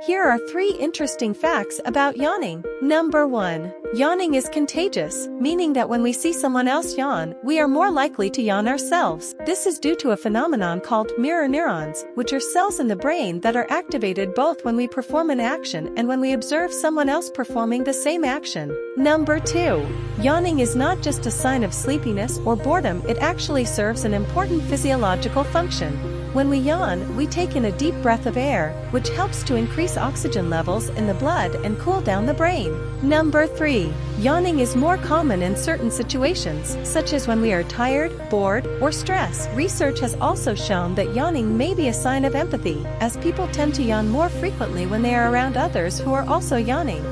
Here are 3 interesting facts about yawning. Number 1. Yawning is contagious, meaning that when we see someone else yawn, we are more likely to yawn ourselves. This is due to a phenomenon called mirror neurons, which are cells in the brain that are activated both when we perform an action and when we observe someone else performing the same action. Number 2. Yawning is not just a sign of sleepiness or boredom, it actually serves an important physiological function. When we yawn, we take in a deep breath of air, which helps to increase oxygen levels in the blood and cool down the brain. Number 3. Yawning is more common in certain situations, such as when we are tired, bored, or stressed. Research has also shown that yawning may be a sign of empathy, as people tend to yawn more frequently when they are around others who are also yawning.